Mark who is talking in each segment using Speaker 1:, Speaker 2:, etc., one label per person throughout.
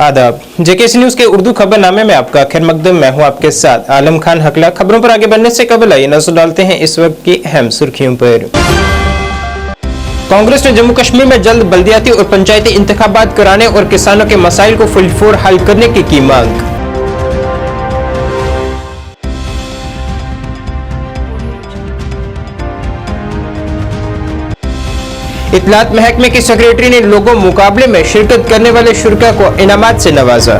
Speaker 1: आदाब। JKC news के उर्दू खबरनामे में आपका खैर मकदम। मैं हूं आपके साथ आलम खान हकला। खबरों पर आगे बढ़ने से कबल आइए नजर डालते हैं इस वक्त की अहम सुर्खियों पर। कांग्रेस ने जम्मू कश्मीर में जल्द बल्दियाती और पंचायती इंतखाबात कराने और किसानों के मसाइल को फुलफोर हल करने की मांग। इत्तलात महकमे के सेक्रेटरी ने लोगों मुकाबले में शिरकत करने वाले शुरका को इनामात से नवाजा।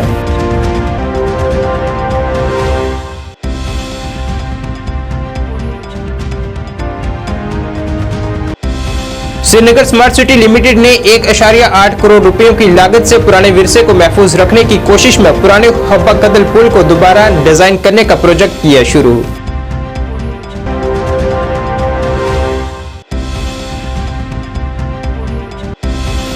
Speaker 1: श्रीनगर स्मार्ट सिटी लिमिटेड ने 1.8 करोड़ रुपयों की लागत से पुराने विरसे को महफूज रखने की कोशिश में पुराने हब्बा कदल पुल को दोबारा डिजाइन करने का प्रोजेक्ट किया शुरू।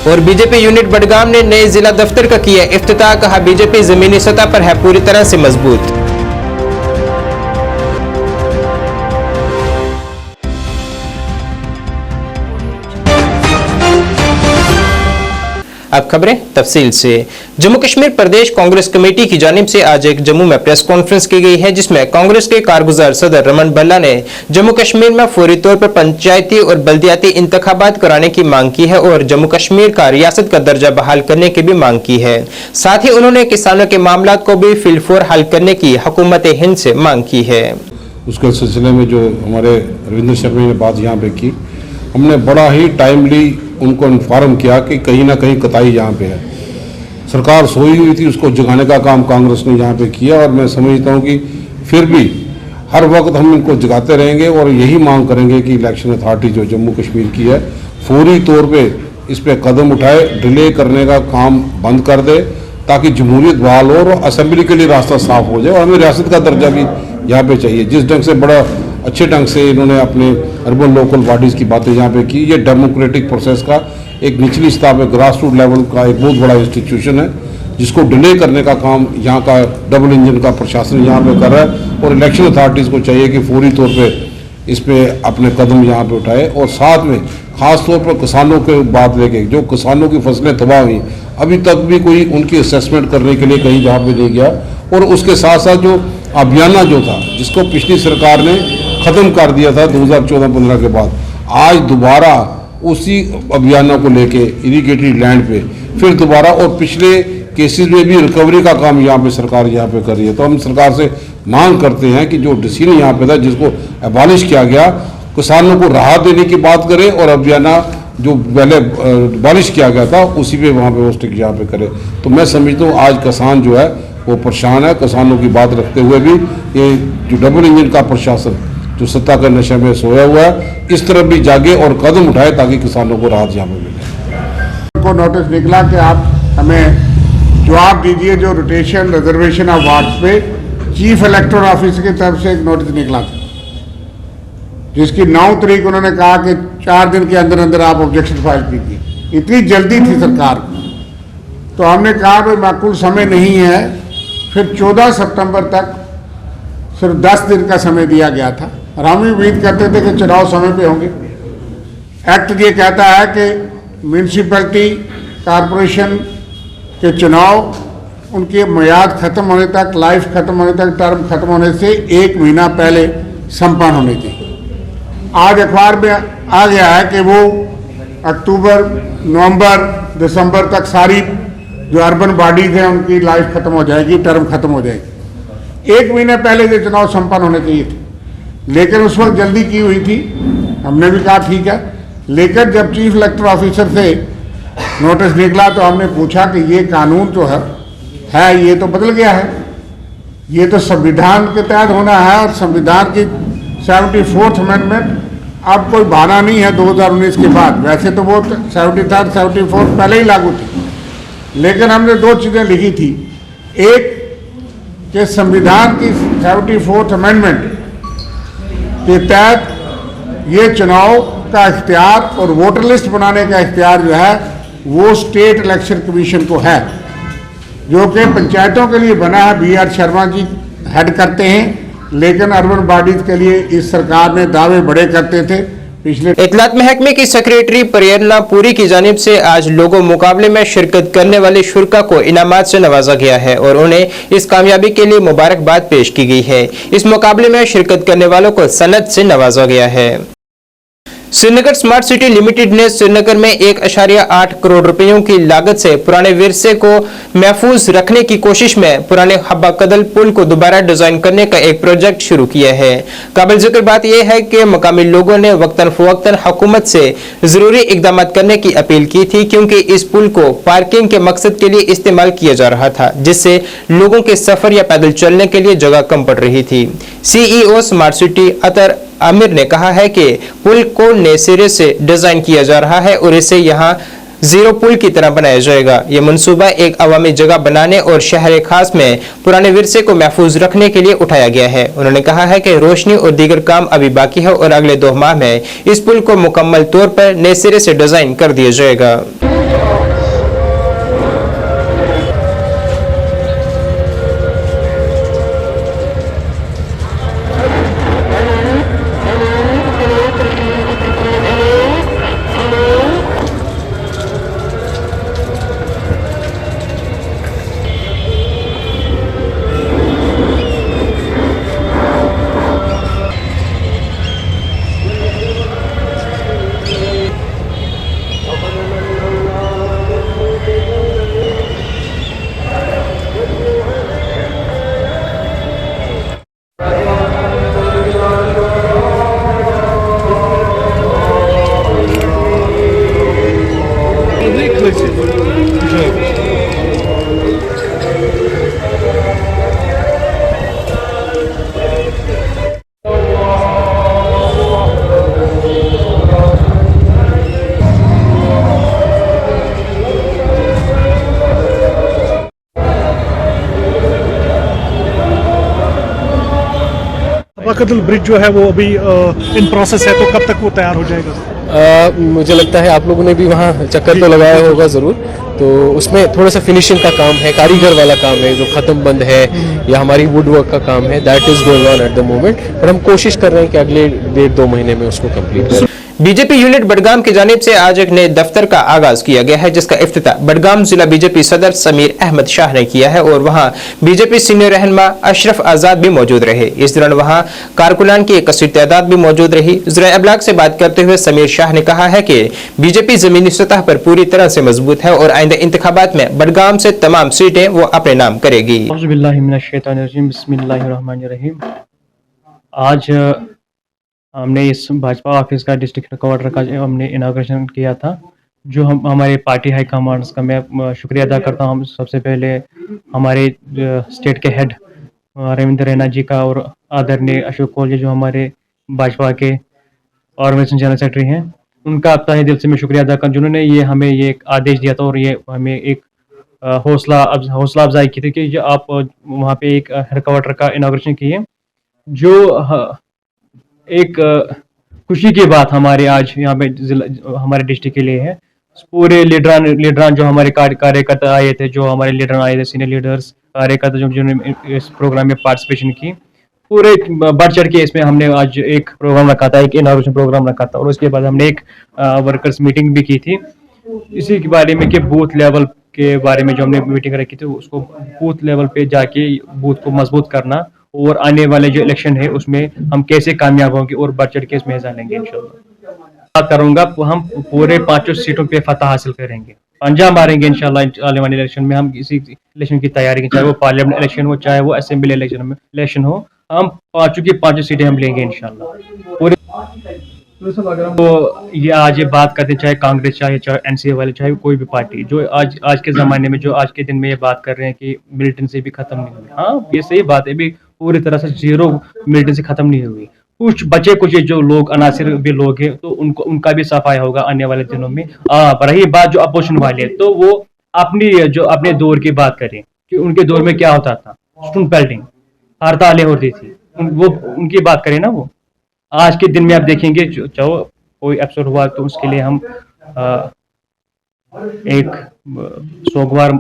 Speaker 1: और बीजेपी यूनिट बडगाम ने नए जिला दफ्तर का किया इफ्तिताह। कहा बीजेपी जमीनी सतह पर है पूरी तरह से मजबूत। अब खबरें तफसील से। जम्मू कश्मीर प्रदेश कांग्रेस कमेटी की जानिब से आज एक जम्मू में प्रेस कॉन्फ्रेंस की गई है, जिसमें कांग्रेस के कारगुजार सदर रमन भल्ला ने जम्मू कश्मीर में फौरी तौर पर पंचायती और बल्दियाती इंतखाबात कराने की मांग की है और जम्मू कश्मीर का रियासत का दर्जा बहाल करने की भी मांग की है। साथ ही उन्होंने किसानों के मामलात को भी फिलफोर हल करने की हुकूमत हिंद से मांग की है।
Speaker 2: उसके सिलसिले में जो हमारे रविंद्र शर्मा ने बात यहाँ पे की, हमने बड़ा ही टाइमली उनको इन्फॉर्म किया कि कहीं ना कहीं कताई यहाँ पे है। सरकार सोई हुई थी, उसको जगाने का काम कांग्रेस ने यहाँ पे किया और मैं समझता हूँ कि फिर भी हर वक्त हम इनको जगाते रहेंगे और यही मांग करेंगे कि इलेक्शन अथॉरिटी जो जम्मू कश्मीर की है फौरी तौर पे इस पर कदम उठाए, डिले करने का काम बंद कर दे ताकि जमहूरियत बहाल हो और असेंबली के लिए रास्ता साफ हो जाए। और हमें रियासत का दर्जा भी यहाँ पे चाहिए। जिस ढंग से बड़ा अच्छे ढंग से इन्होंने अपने अर्बन लोकल बॉडीज़ की बातें यहाँ पे की, ये डेमोक्रेटिक प्रोसेस का एक निचली सतह पे ग्रास रूट लेवल का एक बहुत बड़ा इंस्टीट्यूशन है, जिसको डिले करने का काम यहाँ का डबल इंजन का प्रशासन यहाँ पे कर रहा है। और इलेक्शन अथॉरिटीज़ को चाहिए कि फौरी तौर पे इस पर अपने कदम यहाँ पे उठाए और साथ में ख़ास तौर पर किसानों के बात लेके, जो किसानों की फसलें तबाह हुई अभी तक भी कोई उनकी असेसमेंट करने के लिए कहीं जहाँ पे नहीं गया। और उसके साथ साथ जो अभियाना जो था, जिसको पिछली सरकार ने ख़त्म कर दिया था 2014-15 के बाद, आज दोबारा उसी अभियानों को लेके इरिगेटेड लैंड पे फिर दोबारा और पिछले केसेस में भी रिकवरी का काम यहाँ पे सरकार यहाँ पे कर रही है। तो हम सरकार से मांग करते हैं कि जो डिसीजन यहाँ पे था जिसको एबॉलिश किया गया, किसानों को राहत देने की बात करें और अभियाना जो पहले एबॉलिश किया गया था उसी पे वहाँ पे वो स्टिक यहाँ पे करे। तो मैं समझता हूँ आज किसान जो है वो परेशान है। किसानों की बात रखते हुए भी ये जो डबल इंजन का प्रशासन जो सत्ता के नशे में सोया हुआ है, इस तरफ भी जागे और कदम उठाए ताकि किसानों को राहत यहाँ पे मिले।
Speaker 3: को नोटिस निकला कि आप हमें जवाब दीजिए जो रोटेशन रिजर्वेशन ऑफ वार्ड्स पे चीफ इलेक्टोरल ऑफिसर की तरफ से एक नोटिस निकला था, जिसकी 9 तारीख उन्होंने कहा कि 4 दिन के अंदर अंदर आप ऑब्जेक्शन फाइल कीजिए। इतनी जल्दी थी सरकार, तो हमने कहा भाई माकूल समय नहीं है। फिर 14 सितंबर तक सिर्फ 10 दिन का समय दिया गया था और हम भी उम्मीद करते थे कि चुनाव समय पे होंगे। एक्ट ये कहता है कि म्यूनसिपैलिटी कॉरपोरेशन के चुनाव उनकी मियाद खत्म होने तक, लाइफ खत्म होने तक, टर्म खत्म होने से 1 महीना पहले संपन्न होनी चाहिए। आज अखबार में आ गया है कि वो अक्टूबर, नवंबर, दिसंबर तक सारी जो अर्बन बॉडीज हैं उनकी लाइफ खत्म हो जाएगी, टर्म खत्म हो जाएगी। 1 महीने पहले ये चुनाव संपन्न होने चाहिए थे, लेकिन उस वक्त जल्दी की हुई थी। हमने भी कहा ठीक है, लेकिन जब चीफ इलेक्टोरल ऑफिसर से नोटिस निकला तो हमने पूछा कि ये कानून जो है ये तो बदल गया है, ये तो संविधान के तहत होना है और संविधान की 74th अमेंडमेंट अब कोई बहाना नहीं है 2019 के बाद। वैसे तो वो 73rd 74th पहले ही लागू थी, लेकिन हमने 2 चीज़ें लिखी थी। एक कि संविधान की 74th अमेंडमेंट के तहत ये चुनाव का इख्तियार और वोटर लिस्ट बनाने का इख्तियार जो है वो स्टेट इलेक्शन कमीशन को है, जो कि पंचायतों के लिए बना है। BR शर्मा जी हेड करते हैं, लेकिन अर्बन बॉडीज के लिए इस सरकार ने दावे बड़े करते थे पिछले
Speaker 1: इतलात महकमे की सेक्रेटरी प्रेरणा पुरी की जानिब से आज लोगों मुकाबले में शिरकत करने वाले शुरा को इनामात से नवाजा गया है और उन्हें इस कामयाबी के लिए मुबारकबाद पेश की गई है। इस मुकाबले में शिरकत करने वालों को सनद से नवाजा गया है। श्रीनगर स्मार्ट सिटी लिमिटेड ने श्रीनगर में 1.8 करोड़ रुपयों की लागत से पुराने विरसे को महफूज रखने की कोशिश में पुराने हब्बा कदल पुल को दोबारा डिजाइन करने का एक प्रोजेक्ट शुरू किया है। काबिल जिक्र बात यह है कि मकामी लोगों ने वक्तन फवक्तन हुकूमत से जरूरी इकदाम करने की अपील की थी, क्योंकि इस पुल को पार्किंग के मकसद के लिए इस्तेमाल किया जा रहा था, जिससे लोगों के सफर या पैदल चलने के लिए जगह कम पड़ रही थी। CEO स्मार्ट सिटी अतर आमिर ने कहा है कि पुल को नए सिरे से डिजाइन किया जा रहा है और इसे यहां जीरो पुल की तरह बनाया जाएगा। यह मंसूबा एक अवामी जगह बनाने और शहर खास में पुराने विरसे को महफूज रखने के लिए उठाया गया है। उन्होंने कहा है कि रोशनी और दीगर काम अभी बाकी है और अगले 2 माह में इस पुल को मुकम्मल तौर पर नए सिरे से डिजाइन कर दिया जाएगा।
Speaker 4: कदल ब्रिज जो है वो अभी इन प्रोसेस है, तो कब तक वो तैयार हो जाएगा?
Speaker 5: मुझे लगता है आप लोगों ने भी वहाँ चक्कर तो लगाया होगा ज़रूर, तो उसमें थोड़ा सा फिनिशिंग का काम है, कारीगर वाला काम है, जो ख़त्म बंद है या हमारी वुड वर्क का काम है, that is going on at the moment. पर हम कोशिश कर रहे हैं कि अगले 1.5-2 महीने में उसको कंप्लीट करें।
Speaker 1: बीजेपी यूनिट बडगाम की जानिब से आज एक नए दफ्तर का आगाज किया गया है, जिसका इफ्तिताह बडगाम जिला बीजेपी सदर समीर अहमद शाह ने किया है और वहां बीजेपी सीनियर रहनुमा अशरफ आजाद भी मौजूद रहे। इस दौरान वहां कारकुनान की एक कसीर तादाद भी मौजूद रही। ज़राए अबलाग से बात करते हुए समीर शाह ने कहा है कि बीजेपी जमीनी सतह पर पूरी तरह से मजबूत है और आइंदा इंतखाबात में बडगाम से तमाम सीटें वो अपने नाम करेगी।
Speaker 6: आज हमने इस भाजपा ऑफिस का डिस्ट्रिक्ट हेडक्वार्टर का हमने इनाग्रेशन किया था, जो हमारे पार्टी हाई कमांड्स का मैं शुक्रिया अदा करता हूँ। सबसे पहले हमारे स्टेट के हेड रविंद्र रैना जी का और आदरणीय अशोक कौल जी जो हमारे भाजपा के ऑर्गेनाइजेशन जनरल सेक्रेटरी हैं, उनका तहे दिल से मैं शुक्रिया अदा कर, जिन्होंने ये हमें ये एक आदेश दिया था और ये हमें एक हौसला अफजाई की थी कि जो आप वहाँ पे एक हेडक्वार्टर का इनाग्रेशन किए, जो एक खुशी की बात हमारे आज यहाँ पे हमारे डिस्ट्रिक्ट के लिए है। पूरे लीडरान जो हमारे कार्यकर्ता आए थे, जो हमारे लीडर आए थे, सीनियर लीडर्स कार्यकर्ता जिन्होंने इस प्रोग्राम में पार्टिसिपेशन की, पूरे बढ़ चढ़ के इसमें हमने आज एक प्रोग्राम रखा था, एक इनॉग्रेशन प्रोग्राम रखा था और उसके बाद हमने एक वर्कर्स मीटिंग भी की थी इसी के बारे में कि बूथ लेवल के बारे में जो हमने मीटिंग रखी थी, उसको बूथ लेवल पे जाके बूथ को मजबूत करना और आने वाले जो इलेक्शन है उसमें हम कैसे कामयाब होंगे और बढ़ चढ़ के इसमें हिस्सा लेंगे इंशाल्लाह। बात करूंगा हम पूरे 5 सीटों पे फतह हासिल करेंगे, पंजा मारेंगे इंशाल्लाह। आने वाले इलेक्शन में हम इसी इलेक्शन की तैयारी, चाहे वो पार्लियामेंट इलेक्शन हो, चाहे वो असेंबली इलेक्शन हो, हम 5 की 5 सीटें हम लेंगे इंशाल्लाह पूरे। तो ये आज ये बात करते चाहे कांग्रेस चाहे एनसीए वाले चाहे कोई भी पार्टी, जो आज के ज़माने में जो आज के दिन में ये बात कर रहे हैं कि मिलिटेंसी भी ख़त्म नहीं हुई, हाँ ये सही बात है, भी पूरी तरह से जीरो मिलिटेंसी ख़त्म नहीं हुई। कुछ बचे कुछ जो लोग अनासिर भी लोग हैं, तो उनका भी सफाया होगा आने वाले दिनों में। रही बात जो अपोजिशन वाले, तो वो अपने दौर की बात करें कि उनके दौर में क्या होता था, स्टून पेल्टिंग, हड़तालें होती थी, वो उनकी बात करें ना। वो आज के दिन में आप देखेंगे चाहे कोई एपिसोड हुआ तो उसके लिए हम एक सोमवार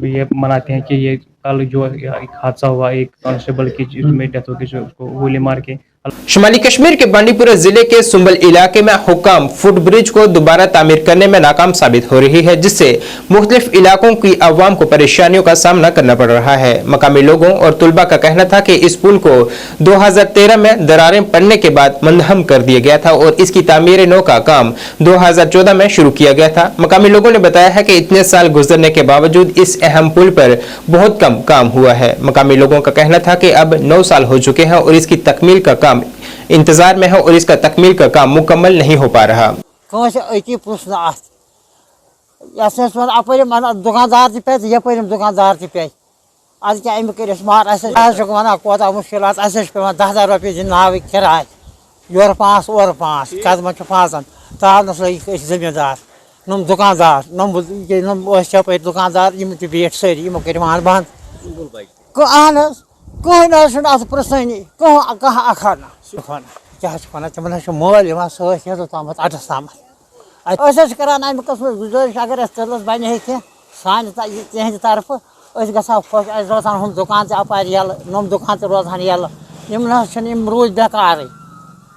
Speaker 6: ये मनाते हैं कि ये कल जो एक हादसा हुआ, एक कांस्टेबल की जिसमें डेथ हो गई, उसको गोली मार के
Speaker 1: शुमाली कश्मीर के बांडीपुरा जिले के सुंबल इलाके में हुक्काम फुट ब्रिज को दोबारा तामीर करने में नाकाम साबित हो रही है, जिससे मुख्तलिफ इलाकों की अवाम को परेशानियों का सामना करना पड़ रहा है। मकामी लोगों और तुलबा का कहना था कि इस पुल को 2013 में दरारें पड़ने के बाद मंदहम कर दिया गया था और इसकी तामीर नौ का काम 2014 में शुरू किया गया था। मकामी लोगों ने बताया है कि इतने साल गुजरने के बावजूद इस अहम पुल पर बहुत कम काम हुआ है। मकामी लोगों का कहना था कि अब 9 साल हो चुके हैं और इसकी तकमील का काम इंतजार में है और इसका तकमील का काम मुकम्मल नहीं हो पा रहा।
Speaker 7: दुकानदार पे दुकानदार पे आज क्या कर मार वन कोता मुश्किल 10,000 रुपये दिन नाव किराए योर 5 और 5 कदम 5 तावनस लगे जमींदार नम दुकानदार नम दुकानदार बेट सारी कर बंद अहन कह प्रसनी कह अखाना क्या तमन मल सम अटस तम करान अमे कस्म गुजारिश अगर तिलस बन सान तिहद तरफ गो खुश रोजान हम दुकान अपार यल नम दुकान रोजान यल यम रूज बेकार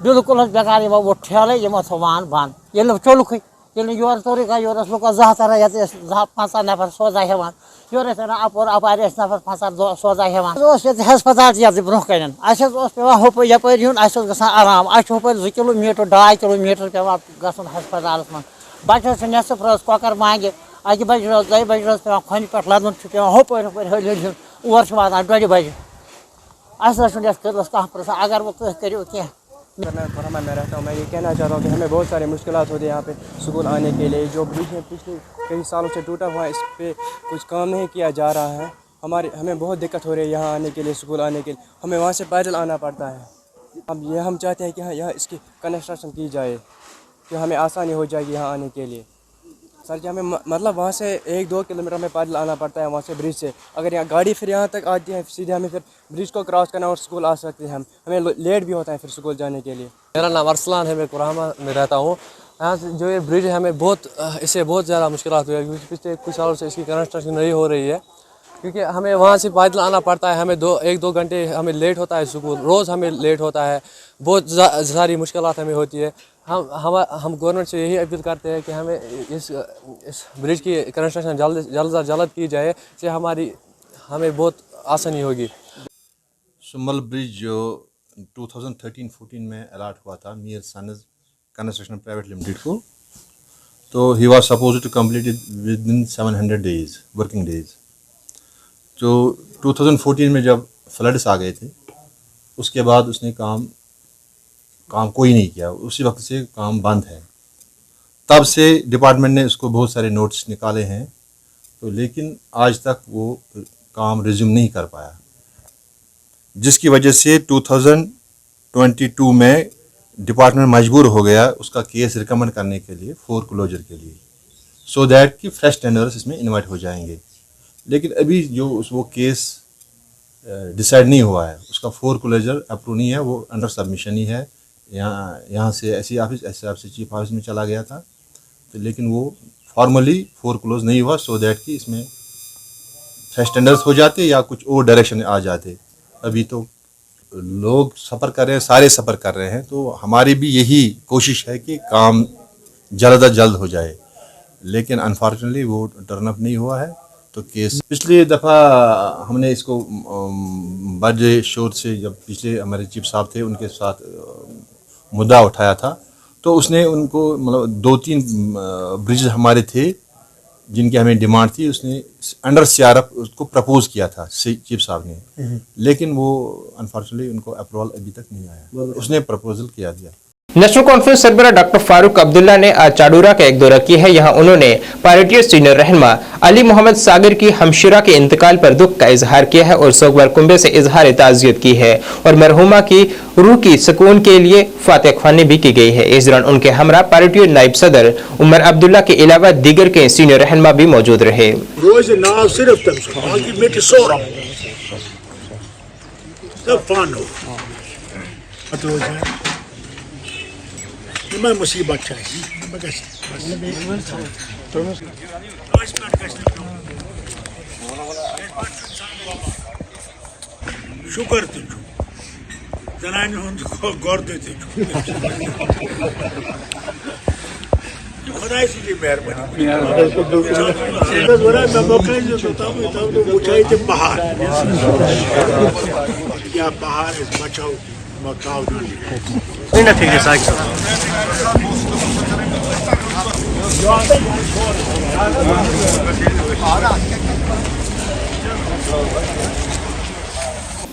Speaker 7: बिल्कुल बेकार वो ठेल थवान बंद ये चलुक योर तोर go your look 50 नफर Souza हेवान your अपोर अपार नफर 50 सोजा हेवान हस्पताल ये ब्रोह कन पे हप यपर ग आराम हपर 2 किलोमीटर 2.5 किलोमीटर पे गन हस्पताल मन बच्चस नसफ रोज कौकर मांगे 1 बजे रोज 2 बजे रोज पे खन पे लदन पे हपर हल और वातान 2 बजे अस कह अगर वो करो क्या
Speaker 8: मैं रहता हूँ। मैं ये कहना चाहता हूँ कि हमें बहुत सारी मुश्किलात होती है यहाँ पे स्कूल आने के लिए। जो ब्रिज है पिछले कई सालों से टूटा हुआ है, इस पर कुछ काम नहीं किया जा रहा है। हमें बहुत दिक्कत हो रही है यहाँ आने के लिए, स्कूल आने के लिए हमें वहाँ से पैदल आना पड़ता है। अब हम चाहते हैं कि यहाँ इसकी कंस्ट्रक्शन की जाए कि हमें आसानी हो जाएगी यहाँ आने के लिए। सर जी हमें मतलब वहाँ से 1-2 किलोमीटर में पैदल आना पड़ता है वहाँ से ब्रिज से। अगर यहाँ गाड़ी फिर यहाँ तक आती है सीधे हमें फिर ब्रिज को क्रॉस करना और स्कूल आ सकते हैं। हमें लेट भी होता है फिर स्कूल जाने के लिए।
Speaker 5: मेरा नाम अरसलान है, मैं कुरामा में रहता हूँ। यहाँ से जो ये ब्रिज है हमें इससे बहुत ज़्यादा मुश्किल हुई है क्योंकि पिछले कुछ सालों से इसकी कंस्ट्रक्शन नहीं हो रही है। क्योंकि हमें वहाँ से पैदल आना पड़ता है, हमें 1-2 घंटे हमें लेट होता है स्कूल, रोज़ हमें लेट होता है, बहुत सारी मुश्किलात हमें होती है। हम गवर्नमेंट से यही अपील करते हैं कि हमें इस ब्रिज की कंस्ट्रक्शन जल्द की जाए, इससे हमें बहुत आसानी होगी।
Speaker 9: सुंबल ब्रिज जो 2013-14 में अलॉट हुआ था Mir sons construction private limited को, तो he was suppose to complete it within 700 days working days. तो 2014 में जब फ्लड्स आ गए थे उसके बाद उसने काम कोई नहीं किया, उसी वक्त से काम बंद है। तब से डिपार्टमेंट ने उसको बहुत सारे नोटिस निकाले हैं, तो लेकिन आज तक वो काम रिज्यूम नहीं कर पाया, जिसकी वजह से 2022 में डिपार्टमेंट मजबूर हो गया उसका केस रिकमेंड करने के लिए फोर क्लोजर के लिए, सो दैट कि फ्रेश टेंडर्स इसमें इन्वाइट हो जाएंगे। लेकिन अभी जो वो केस डिसाइड नहीं हुआ है, उसका फोर क्लोजर अप्रूव नहीं है, वो अंडर सबमिशन ही है। यहाँ से ऐसी ऑफिस चीफ ऑफिस में चला गया था, तो लेकिन वो फॉर्मली फोर क्लोज नहीं हुआ, सो दैट कि इसमें फ्रेश टेंडर्स हो जाते या कुछ और डायरेक्शन आ जाते। अभी तो लोग सफ़र कर रहे हैं, सारे सफ़र कर रहे हैं, तो हमारी भी यही कोशिश है कि काम जल्द अज जल्द हो जाए, लेकिन अनफॉर्चुनेटली वो टर्न अप नहीं हुआ है। तो केस पिछली दफ़ा हमने इसको बड़े शोर से, जब पिछले हमारे चीफ साहब थे उनके साथ मुद्दा उठाया था, तो उसने उनको मतलब 2-3 ब्रिज हमारे थे जिनकी हमें डिमांड थी, उसने अंडर CRF उसको प्रपोज किया था चीफ साहब ने, लेकिन वो अनफॉर्चुनेटली उनको अप्रूवल अभी तक नहीं आया। उसने प्रपोजल किया दिया।
Speaker 1: नेशनल कॉन्फ्रेंस सरबराह डॉक्टर फारूक अब्दुल्ला ने आज चाडूरा का एक दौरा किया है। यहां उन्होंने पार्टी सीनियर रहनुमा अली मोहम्मद सागर की हमशिरा के इंतकाल पर दुख का इजहार किया है और सोगवार कुंबे से इजहार ताजियत की है और मरहुमा की रूह की सुकून के लिए फातिहा ख्वानी भी की गई है। इस दौरान उनके हमरा पार्टी नायब सदर उमर अब्दुल्ला के अलावा दीगर के सीनियर रहनुमा भी मौजूद रहे।
Speaker 10: मुसीबत शुक्र जनानि हुंद गर्द खुदा की मेहरबानी पहाड़ या पहाड़ बचाओ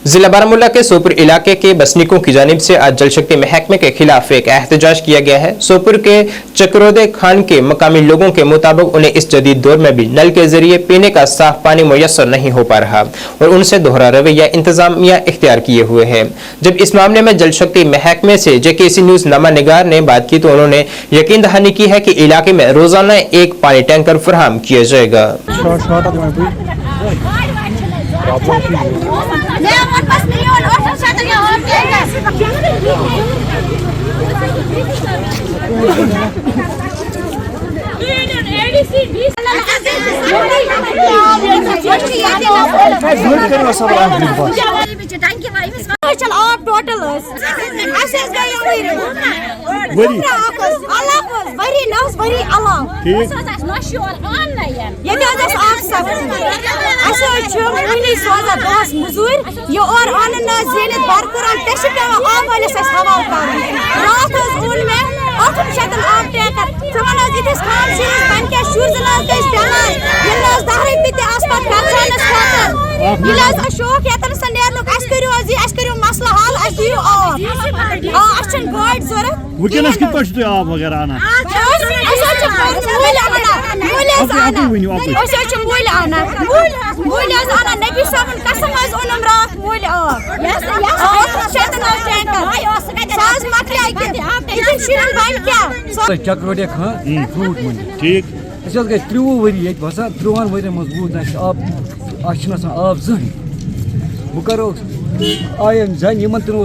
Speaker 1: जिला बारामूला के सोपुर इलाके के बसनीकों की जानिब से आज जल शक्ति महकमे के खिलाफ एक एहतजाज किया गया है। सोपुर के चक्रोदे खान के मकामी लोगों के मुताबिक उन्हें इस जदीद दौर में भी नल के जरिए पीने का साफ पानी मुयस्सर नहीं हो पा रहा और उनसे दोहरा रवैया इंतजामिया इख्तियार किए हुए है। जब इस मामले में जल शक्ति महकमे से JKC न्यूज नमा निगार ने बात की तो उन्होंने यकीन दहानी की है कि इलाके में रोजाना एक पानी टैंकर फराहम किया जाएगा।
Speaker 11: शौक मसला हाल
Speaker 4: आब वगैरह आना
Speaker 12: चक्रोडे खान फ्रूट मन ठीक 30 वरी ये बसान 30 वरी मजबूत आब आब जन बह करो आयन जन यमन तन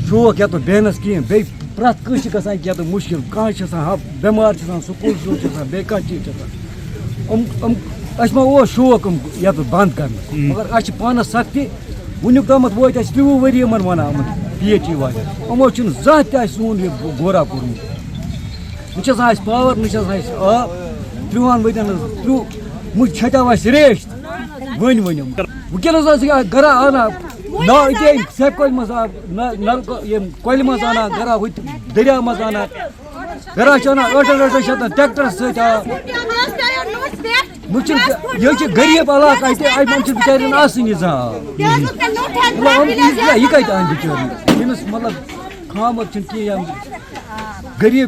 Speaker 12: शौक या तो बेहनस कहें बे प्रत कस क्या तो मुश्किल कह बेमार स्कूल बे चीज मा शौक या तो बंद कर मगर पानस सख्ती वुक तम वो 30 वरी वन PhD वाले यमो जहाँ सोन यह गोरा कोर्मुत न पावर न आब 30 वरियन मुझ छटा रेश वन वनस गरा आना ना ये सेप कोल मज नल कोल मज आना गरा दरिया मज आना गरा आना 8 शत ट्रैक्टर सत ये गरीब इलाक बिचार आसन यह कत आन बिचार मतलब खामत गरीब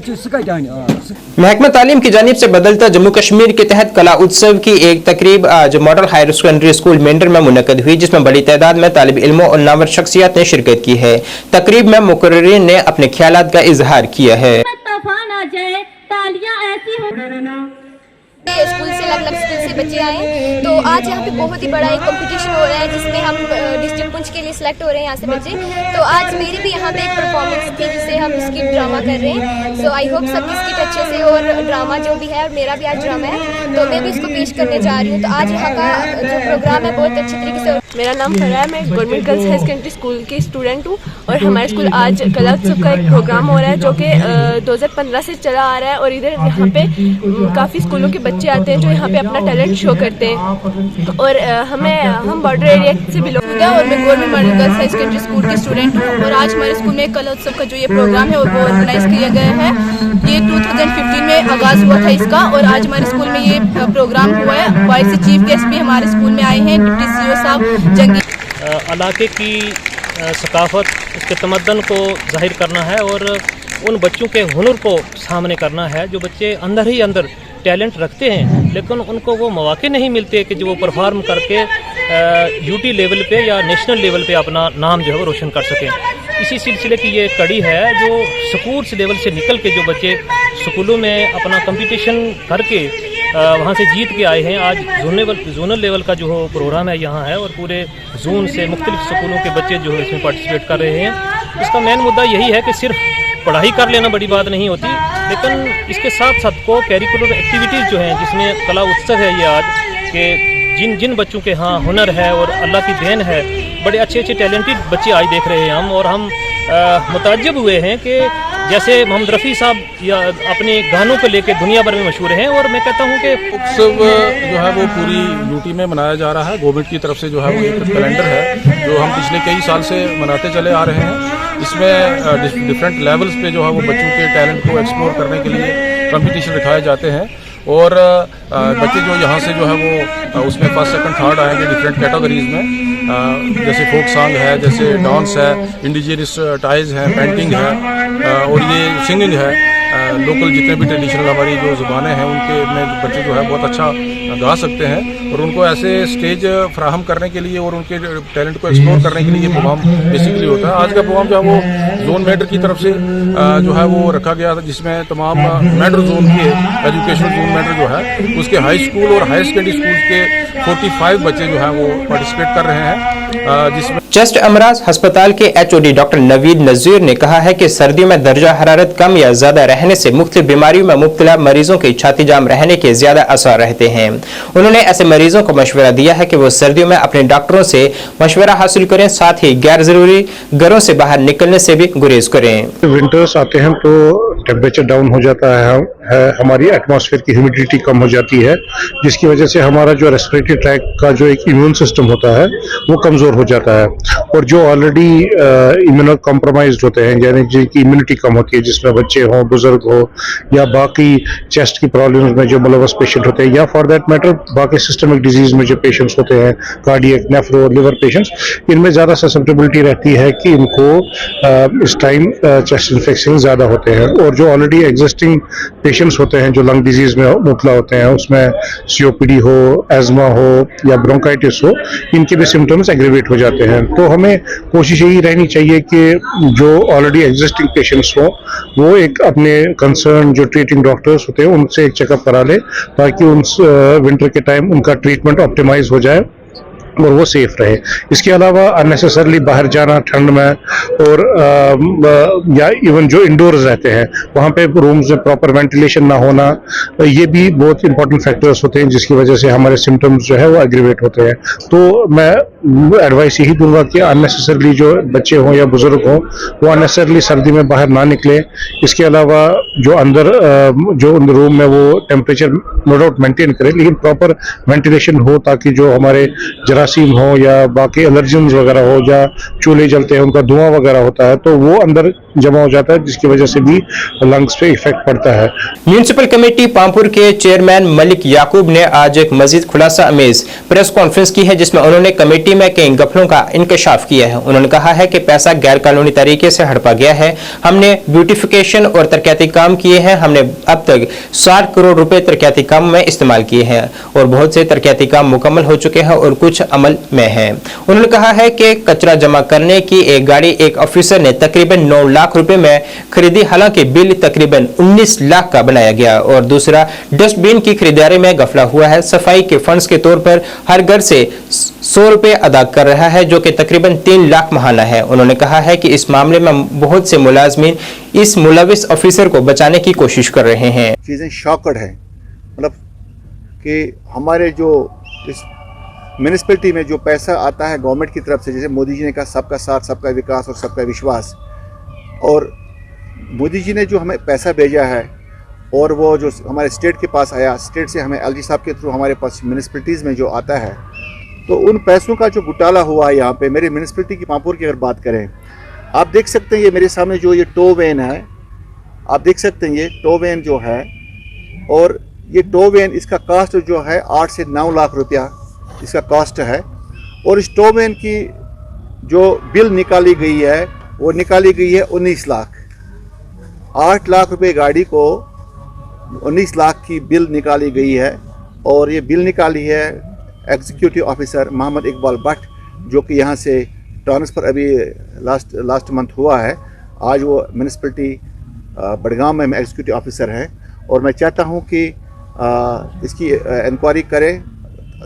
Speaker 1: महकमा तालीम की जानिब से बदलता जम्मू कश्मीर के तहत कला उत्सव की एक तकरीब आज model higher secondary school Mendhar में मुनक्कद हुई, जिसमें बड़ी तादाद में तालिब इल्मों और नामवर शख्सियात ने शिरकत की है। तकरीब में मुकर्रिरीन ने अपने ख्यालात का इजहार किया है।
Speaker 11: स्कूल से अलग स्कूल से बच्चे आए तो आज यहाँ पे बहुत ही बड़ा एक कंपटीशन हो रहा है जिसमें हम डिस्ट्रिक्ट पुंछ के लिए सिलेक्ट हो रहे हैं यहाँ से बच्चे। तो आज मेरी भी यहाँ पे एक परफॉर्मेंस थी जिसे हम स्किट ड्रामा कर रहे हैं। सो आई होप सबकी स्किट अच्छे से और ड्रामा जो भी है और मेरा भी आज ड्रामा है तो मैं भी इसको पेश करने जा रही हूँ। तो आज यहाँ का जो प्रोग्राम है बहुत अच्छे तरीके से।
Speaker 13: मेरा नाम फरा है, मैं government girls high secondary school की स्टूडेंट हूँ और हमारे स्कूल आज कला उत्सव का एक प्रोग्राम हो रहा है जो कि 2015 से चला आ रहा है और इधर यहाँ पे काफ़ी स्कूलों के बच्चे आते हैं जो यहाँ पे अपना टैलेंट शो करते हैं। और हम बॉर्डर एरिया से बिलोंग करते हैं और मैं government model girls high secondary school की स्टूडेंट हूँ। और आज हमारे स्कूल में कला उत्सव का जो ये प्रोग्राम है वो ऑर्गेनाइज किया गया है। ये 2015 में आगाज़ हुआ था इसका और आज हमारे स्कूल में ये प्रोग्राम हुआ है। वाइस चीफ गेस्ट भी हमारे स्कूल में आए हैं, डिप्टी CEO साहब जंगी।
Speaker 14: इलाके की सकाफत, उसके तमद्दन को जाहिर करना है और उन बच्चों के हुनर को सामने करना है जो बच्चे अंदर ही अंदर टैलेंट रखते हैं लेकिन उनको वो मौके नहीं मिलते कि जो वो परफॉर्म करके यूटी लेवल पे या नेशनल लेवल पे अपना नाम जो है वो रोशन कर सकें। इसी सिलसिले की ये कड़ी है जो स्कूल्स लेवल से निकल के जो बच्चे स्कूलों में अपना कंपटीशन करके वहाँ से जीत के आए हैं। आज जोनल लेवल का जो प्रोग्राम है यहाँ है और पूरे जोन से मुख्तलिफ स्कूलों के बच्चे जो है इसमें पार्टिसिपेट कर रहे हैं। इसका मेन मुद्दा यही है कि सिर्फ पढ़ाई कर लेना बड़ी बात नहीं होती लेकिन इसके साथ साथ को कैरिकुलर एक्टिविटीज़ जो हैं जिसमें कला उत्सव है ये आज के जिन बच्चों के यहाँ हुनर है और अल्लाह की देन है बड़े अच्छे अच्छे टैलेंटेड बच्चे आज देख रहे हैं हम, और हम मुताज्जब हुए हैं कि जैसे मोहम्मद रफ़ी साहब या अपने गानों को लेकर दुनिया भर में मशहूर हैं। और मैं कहता हूं कि
Speaker 15: उत्सव जो है वो पूरी यूटी में मनाया जा रहा है। गवर्नमेंट की तरफ से जो है वो एक कैलेंडर है जो हम पिछले कई साल से मनाते चले आ रहे हैं। इसमें डिफरेंट लेवल्स पे जो है वो बच्चों के टैलेंट को एक्सप्लोर करने के लिए कंपटीशन रखाए जाते हैं, और बच्चे जो यहाँ से जो है वो उसमें फर्स्ट सेकंड थर्ड आएंगे डिफरेंट कैटेगरीज में, जैसे फोक सॉन्ग है, जैसे डांस है, इंडिजिनियस टाइज है, पेंटिंग है, और ये सिंगिंग है। लोकल जितने भी ट्रेडिशनल हमारी जो ज़ुबानें हैं उनके में बच्चे जो है बहुत अच्छा गा सकते हैं, और उनको ऐसे स्टेज फ्राहम करने के लिए और उनके टैलेंट को एक्सप्लोर करने के लिए ये प्रोग्राम बेसिकली होता है। आज का प्रोग्राम जो है वो जोन मेडर की तरफ से जो है वो रखा गया था, जिसमें तमाम मेडर जोन के एजुकेशनल जोन मेडर जो है उसके हाई स्कूल और हायर सेकेंडरी स्कूल के 45 बच्चे जो हैं वो पार्टिसिपेट कर रहे हैं, जिसमें
Speaker 1: चेस्ट अमराज अस्पताल के एचओडी डॉक्टर नवीद नजीर ने कहा है कि सर्दियों में दर्जा हरारत कम या ज्यादा रहने से मुख्तलिफ बीमारियों में मुब्तला मरीजों के छाती जाम रहने के ज्यादा असर रहते हैं। उन्होंने ऐसे मरीजों को मशवरा दिया है कि वो सर्दियों में अपने डॉक्टरों से मशवरा हासिल करें, साथ ही गैर जरूरी घरों से बाहर निकलने से भी गुरेज करें।
Speaker 16: विंटर्स आते हैं तो टेम्परेचर डाउन हो जाता है, हमारी एटमॉस्फेयर की ह्यूमिडिटी कम हो जाती है, जिसकी वजह से हमारा जो रेस्पिरेटरी ट्रैक का जो एक इम्यून सिस्टम होता है वो कमज़ोर हो जाता है, और जो ऑलरेडी इम्यूनो कॉम्प्रोमाइज्ड होते हैं, यानी जिनकी इम्यूनिटी कम होती है, जिसमें बच्चे हों, बुजुर्ग हो, या बाकी चेस्ट की प्रॉब्लम्स में जो मुलवस पेशेंट होते हैं, या फॉर दैट मैटर बाकी सिस्टमिक डिजीज में जो पेशेंट्स होते हैं, कार्डियक, नेफ्रो, लिवर पेशेंट्स, इनमें ज़्यादा ससेप्टेबिलिटी रहती है कि इनको इस टाइम चेस्ट इन्फेक्शन ज़्यादा होते हैं। और जो ऑलरेडी एग्जिस्टिंग पेशेंट्स होते हैं जो लंग डिजीज में मुबतला होते हैं, उसमें सीओपीडी हो, एज़मा हो या ब्रोंकाइटिस हो, इनके भी सिम्टम्स एग्रीवेट हो जाते हैं। तो हमें कोशिश यही रहनी चाहिए कि जो ऑलरेडी एग्जिस्टिंग पेशेंट्स हों वो एक अपने कंसर्न जो ट्रीटिंग डॉक्टर्स होते हैं उनसे एक चेकअप करा ले, ताकि उन विंटर के टाइम उनका ट्रीटमेंट ऑप्टिमाइज हो जाए और वो सेफ रहे। इसके अलावा अननेसेसरली बाहर जाना ठंड में, और या इवन जो इंडोर्स रहते हैं वहाँ पे रूम्स में प्रॉपर वेंटिलेशन ना होना, ये भी बहुत इंपॉर्टेंट फैक्टर्स होते हैं जिसकी वजह से हमारे सिम्टम्स जो है वो एग्रीवेट होते हैं। तो मैं एडवाइस यही दूंगा कि अननेसेसरली जो बच्चे हों या बुजुर्ग हों वो अननेसेसरली सर्दी में बाहर ना निकले। इसके अलावा जो अंदर जो रूम में वो टेम्परेचर नो डाउट मेंटेन करें, लेकिन प्रॉपर वेंटिलेशन हो, ताकि जो हमारे जरासीम हो या बाकी एलर्जेंस वगैरह हो, या चूल्हे जलते हैं उनका धुआं वगैरह होता है तो वो अंदर जमा हो जाता है, जिसकी वजह से भी लंग्स पे इफेक्ट पड़ता है।
Speaker 1: म्यूनिसिपल कमेटी पामपुर के चेयरमैन मलिक याकूब ने आज एक मजीद खुलासा अमेज प्रेस कॉन्फ्रेंस की है, जिसमें उन्होंने कमेटी में कई घपलों का इंकशाफ किया है। उन्होंने कहा है कि पैसा गैर कानूनी तरीके से हड़पा गया है, हमने ब्यूटिफिकेशन और तरक्याती काम किए हैं, हमने अब तक 60 करोड़ रुपए तरक्याती काम में इस्तेमाल किए हैं और बहुत से तरक्याती काम मुकम्मल हो चुके हैं और कुछ अमल में है। उन्होंने कहा है कि कचरा जमा करने की एक गाड़ी एक ऑफिसर ने तकरीबन 9 लाख रुपए में खरीदी, हालांकि बिल तकरीबन 19 लाख का बनाया गया, और दूसरा डस्टबिन की खरीदारी में गफला हुआ है। सफाई के फंड्स के तौर पर हर घर से 100 रुपए अदा कर रहा है, जो कि तकरीबन 3 लाख महाना है। उन्होंने कहा है कि इस मामले में बहुत से मुलाजमीन इस मुलविस ऑफिसर को बचाने की कोशिश कर रहे हैं।
Speaker 17: चीज़ें शॉकड है, मतलब कि हमारे जो इस म्यूनिसिपैलिटी में जो पैसा आता है गवर्नमेंट की तरफ से, जैसे मोदी जी ने कहा सबका साथ, सबका विकास और सबका विश्वास, और मोदी जी ने जो हमें पैसा भेजा है और वो जो हमारे स्टेट के पास आया, स्टेट से हमें एलजी साहब के थ्रू हमारे पास म्यूनिसिपैलिटीज़ में जो आता है, तो उन पैसों का जो घोटाला हुआ है यहाँ पे मेरे म्यूनिसिपैलिटी की पामपुर की अगर बात करें, आप देख सकते हैं ये मेरे सामने जो ये टो वैन है, आप देख सकते हैं ये टो वैन जो है, और ये टो वैन इसका कास्ट जो है 8 से 9 लाख रुपया इसका कॉस्ट है, और इस टो वैन की जो बिल निकाली गई है वो निकाली गई है 19 लाख। 8 लाख रुपए गाड़ी को 19 लाख की बिल निकाली गई है, और ये बिल निकाली है एग्जीक्यूटिव ऑफिसर मोहम्मद इकबाल भट्ट, जो कि यहाँ से ट्रांसफ़र अभी लास्ट मंथ हुआ है। आज वो म्यूनिसिपैलिटी बड़गाम में एग्जीक्यूटिव ऑफिसर हैं, और मैं चाहता हूँ कि इसकी इंक्वायरी करें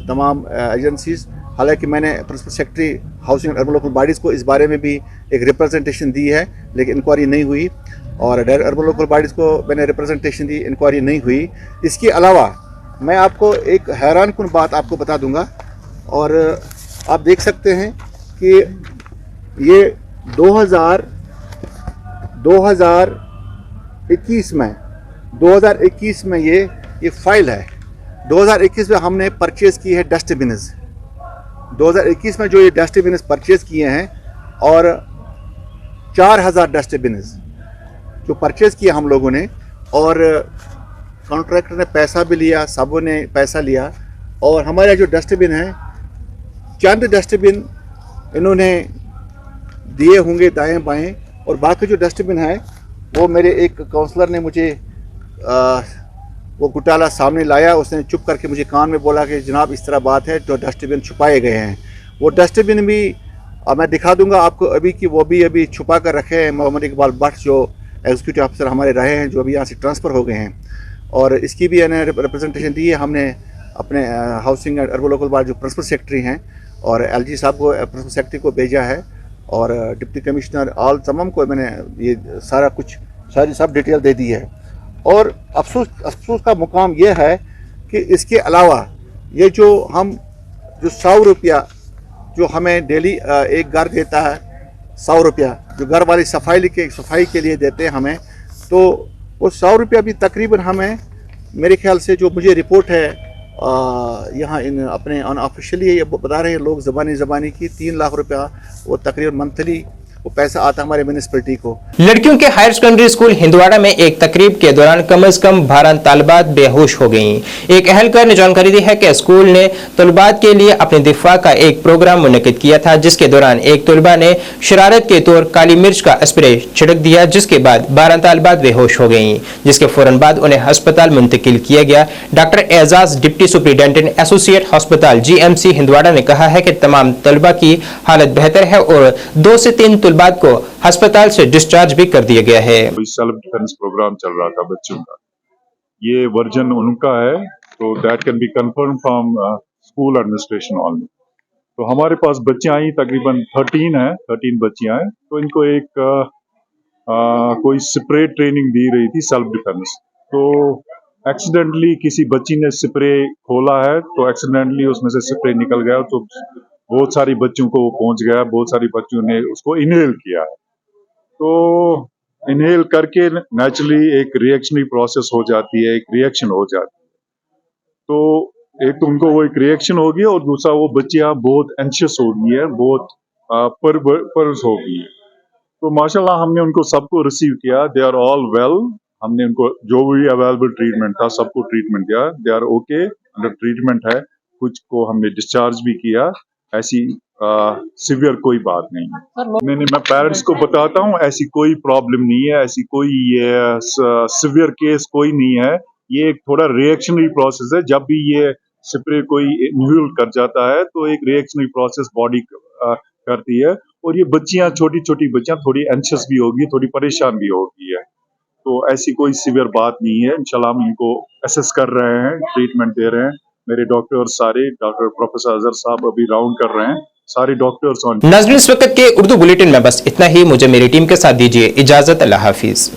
Speaker 17: तमाम एजेंसीज़। हालांकि मैंने principal secretary housing and urban local bodies को इस बारे में भी एक रिप्रेजेंटेशन दी है, लेकिन इंक्वायरी नहीं हुई, और डायरेक्टर अर्बन लोकल बॉडीज़ को मैंने रिप्रेजेंटेशन दी, इंक्वायरी नहीं हुई। इसके अलावा मैं आपको एक हैरान कुन बात आपको बता दूंगा, और आप देख सकते हैं कि ये 2021 में ये फाइल है। 2021 में हमने परचेज़ की है डस्टबिन्स। 2021 में जो ये डस्टबिन्स परचेज़ किए हैं और 4000 डस्टबिन्स जो परचेज़ किया हम लोगों ने, और कॉन्ट्रैक्टर ने पैसा भी लिया, सबों ने पैसा लिया। और हमारे जो डस्टबिन है, चंद डस्टबिन इन्होंने दिए होंगे दाएं बाएं, और बाकी जो डस्टबिन है वो मेरे एक काउंसलर ने मुझे वो घोटाला सामने लाया। उसने चुप करके मुझे कान में बोला कि जनाब इस तरह बात है, जो डस्टबिन छुपाए गए हैं। वो डस्टबिन भी मैं दिखा दूंगा आपको अभी कि वो भी अभी छुपा कर रखे हैं। मोहम्मद इकबाल भट्ट जो एग्जीक्यूटिव ऑफिसर हमारे रहे हैं, जो अभी यहाँ से ट्रांसफ़र हो गए हैं, और इसकी भी मैंने रिप्रेजेंटेशन दी है। हमने अपने हाउसिंग एंड अर्बन लोकल बार जो प्रिंसिपल सेक्रेटरी हैं और एलजी साहब को, प्रिंसिपल सेक्रेटरी को भेजा है, और डिप्टी कमिश्नर ऑल तमाम को मैंने ये सारा कुछ सारी सब डिटेल दे दी है। और अफसोस का मुकाम ये है कि इसके अलावा ये जो 100 रुपया जो हमें डेली एक घर देता है, 100 रुपया जो घर वाली सफाई के लिए देते हैं हमें, तो वो 100 रुपया भी तकरीबन हमें, मेरे ख्याल से जो मुझे रिपोर्ट है यहाँ इन अपने अनऑफिशियली ये बता रहे हैं लोग ज़बानी की 3 लाख रुपया वो तकरीबन मंथली वो पैसा आता हमारे म्यूनिसिपैलिटी को।
Speaker 1: लड़कियों के हायर सेकेंडरी स्कूल हिंदवाड़ा में एक तकरीब के दौरान कम से कम 12 तालिबात बेहोश हो गईं। एक अहलकार ने जानकारी दी है कि स्कूल ने तलबात के लिए अपने दिफा का एक प्रोग्राम मुनक्किद किया था, जिसके दौरान एक तलबा ने शरारत के तौर काली मिर्च का स्प्रे छिड़क दिया, जिसके बाद 12 तालिबात बेहोश हो गईं, जिसके फौरन बाद उन्हें अस्पताल मुंतकिल किया गया। Doctor Ejaz deputy superintendent associate अस्पताल GMC हिंदवाड़ा ने कहा है कि तमाम तलबा की हालत बेहतर है और 2 से 3 बाद को अस्पताल से डिस्चार्ज भी कर दिया गया है।
Speaker 18: सेल्फ डिफेंस प्रोग्राम चल रहा था बच्चों का, ये वर्जन उनका है, तो that can be confirm from school administration only. तो हमारे पास बच्चियां आई तकरीबन 13 बच्चियां हैं, तो इनको एक कोई स्प्रे ट्रेनिंग दी रही थी सेल्फ डिफेंस। तो एक्सीडेंटली किसी बच्ची ने स्प्रे खोला है, तो एक्सीडेंटली उसमें से स्प्रे निकल गया, तो बहुत सारी बच्चों को वो पहुंच गया, बहुत सारी बच्चों ने उसको इनहेल किया है। तो इनहेल करके नेचुरली एक रिएक्शनरी प्रोसेस हो जाती है, एक रिएक्शन हो जाती है। तो एक तो उनको वो एक रिएक्शन होगी, और दूसरा वो बच्चियां बहुत एंशियस हो गई है, बहुत परस हो गई है। तो माशाल्लाह हमने उनको सबको रिसीव किया, दे आर ऑल वेल। हमने उनको जो भी अवेलेबल ट्रीटमेंट था सबको ट्रीटमेंट दिया, they are okay, under treatment है। कुछ को हमने डिस्चार्ज भी किया, ऐसी सिवियर कोई बात नहीं है। नहीं, मैं पेरेंट्स को बताता हूँ ऐसी कोई प्रॉब्लम नहीं है, ऐसी कोई सिवियर केस कोई नहीं है। ये एक थोड़ा रिएक्शनरी प्रोसेस है, जब भी ये स्प्रे कोई इन्हेल कर जाता है तो एक रिएक्शनरी प्रोसेस बॉडी करती है, और ये बच्चियां छोटी बच्चियां थोड़ी एंशियस भी होगी, थोड़ी परेशान भी होगी है। तो ऐसी कोई सिवियर बात नहीं है। इंशाल्लाह हम इनको असेस कर रहे हैं, ट्रीटमेंट दे रहे हैं। मेरे डॉक्टर सारे, डॉक्टर प्रोफेसर अजहर साहब अभी राउंड कर रहे हैं, सारे डॉक्टर्स ऑन।
Speaker 1: नाज़रीन, इस वक्त के उर्दू बुलेटिन में बस इतना ही। मुझे मेरी टीम के साथ दीजिए इजाजत। अल्लाह हाफिज।